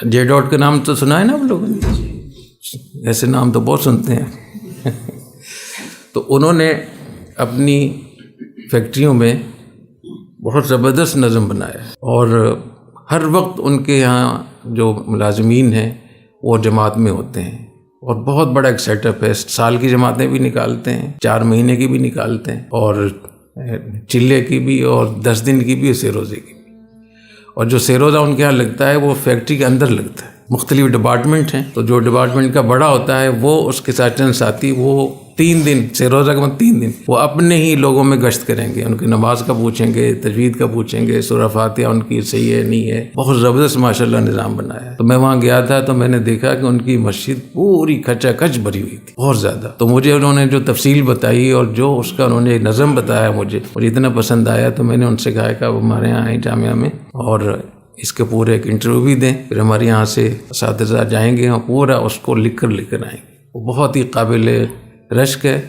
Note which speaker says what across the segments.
Speaker 1: جے dot کا نام تو سنا ہے نا آپ لوگوں نے، ایسے نام تو بہت سنتے ہیں تو انہوں نے اپنی فیکٹریوں میں بہت زبردست نظم بنایا اور ہر وقت ان کے یہاں جو ملازمین ہیں وہ جماعت میں ہوتے ہیں اور بہت بڑا ایک سیٹ اپ ہے، سال کی جماعتیں بھی نکالتے ہیں، 4 مہینے کی بھی نکالتے ہیں، اور چلے کی بھی، اور 10 دن کی بھی، اور 6 روزے کی بھی۔ اور جو 6 روزہ ان کے یہاں لگتا ہے وہ فیکٹری کے اندر لگتا ہے، مختلف ڈپارٹمنٹ ہیں، تو جو ڈپارٹمنٹ کا بڑا ہوتا ہے وہ اس کے ساتھ چند ساتھی وہ 3 دن 6 روزہ کا 3 دن وہ اپنے ہی لوگوں میں گشت کریں گے، ان کی نماز کا پوچھیں گے، تجوید کا پوچھیں گے، سورہ فاتحہ ان کی صحیح ہے نہیں ہے، بہت زبردست ماشاءاللہ نظام بنایا ہے۔ تو میں وہاں گیا تھا تو میں نے دیکھا کہ ان کی مسجد پوری کھچا کھچ بھری ہوئی تھی، بہت زیادہ۔ تو مجھے انہوں نے جو تفصیل بتائی اور جو اس کا انہوں نے نظم بتایا مجھے اتنا پسند آیا، تو میں نے ان سے کہا کہ آپ ہمارے یہاں آئیں جامعہ میں اور اس کے پورے ایک انٹرویو بھی دیں، پھر ہمارے یہاں سے اساتذہ جائیں گے اور پورا اس کو لکھ کر آئیں گے۔ وہ بہت ہی قابل رشک ہے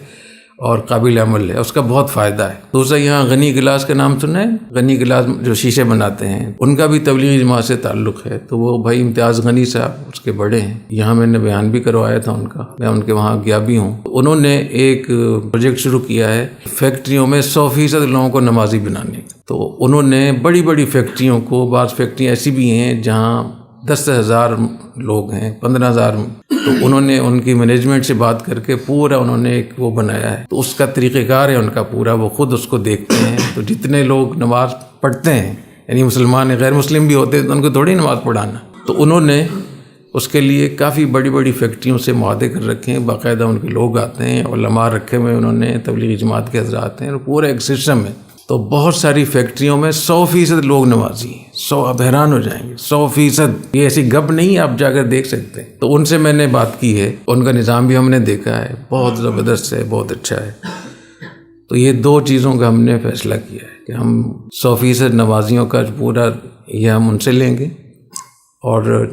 Speaker 1: اور قابل عمل ہے، اس کا بہت فائدہ ہے۔ دوسرا یہاں غنی گلاس کا نام سنا ہے؟ غنی گلاس جو شیشے بناتے ہیں، ان کا بھی تبلیغی جماعت سے تعلق ہے، تو وہ بھائی امتیاز غنی صاحب اس کے بڑے ہیں، یہاں میں نے بیان بھی کروایا تھا ان کا، میں ان کے وہاں گیا بھی ہوں۔ انہوں نے ایک پروجیکٹ شروع کیا ہے فیکٹریوں میں 100% لوگوں کو نمازی بنانے کا۔ تو انہوں نے بڑی بڑی فیکٹریوں کو، بعض فیکٹریاں ایسی بھی ہیں جہاں 10,000 لوگ ہیں، 15,000، تو انہوں نے ان کی مینجمنٹ سے بات کر کے پورا انہوں نے ایک وہ بنایا ہے، تو اس کا طریقہ کار ہے ان کا پورا، وہ خود اس کو دیکھتے ہیں۔ تو جتنے لوگ نماز پڑھتے ہیں، یعنی مسلمان غیر مسلم بھی ہوتے ہیں، تو ان کو تھوڑی نماز پڑھانا، تو انہوں نے اس کے لیے کافی بڑی بڑی فیکٹریوں سے معاہدے کر رکھے ہیں، باقاعدہ ان کے لوگ آتے ہیں، علماء رکھے ہوئے انہوں نے، تبلیغی جماعت کے حضرات ہیں، اور پورا ایک سسٹم ہے۔ تو بہت ساری فیکٹریوں میں 100% لوگ نمازی ہیں، 100، آپ حیران ہو جائیں گے، 100%، یہ ایسی گپ نہیں ہے، آپ جا کر دیکھ سکتے ہیں۔ تو ان سے میں نے بات کی ہے، ان کا نظام بھی ہم نے دیکھا ہے، بہت زبردست ہے، بہت اچھا ہے۔ تو یہ 2 چیزوں کا ہم نے فیصلہ کیا ہے کہ ہم 100% نمازیوں کا پورا یہ ہم ان سے لیں گے، اور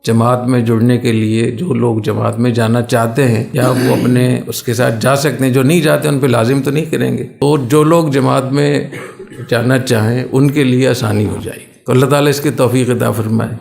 Speaker 1: جماعت میں جڑنے کے لیے جو لوگ جماعت میں جانا چاہتے ہیں یا وہ اپنے اس کے ساتھ جا سکتے ہیں، جو نہیں جاتے ان پہ لازم تو نہیں کریں گے، تو جو لوگ جماعت میں جانا چاہیں ان کے لیے آسانی ہو جائے گی۔ تو اللہ تعالیٰ اس کی توفیق عطا فرمائے۔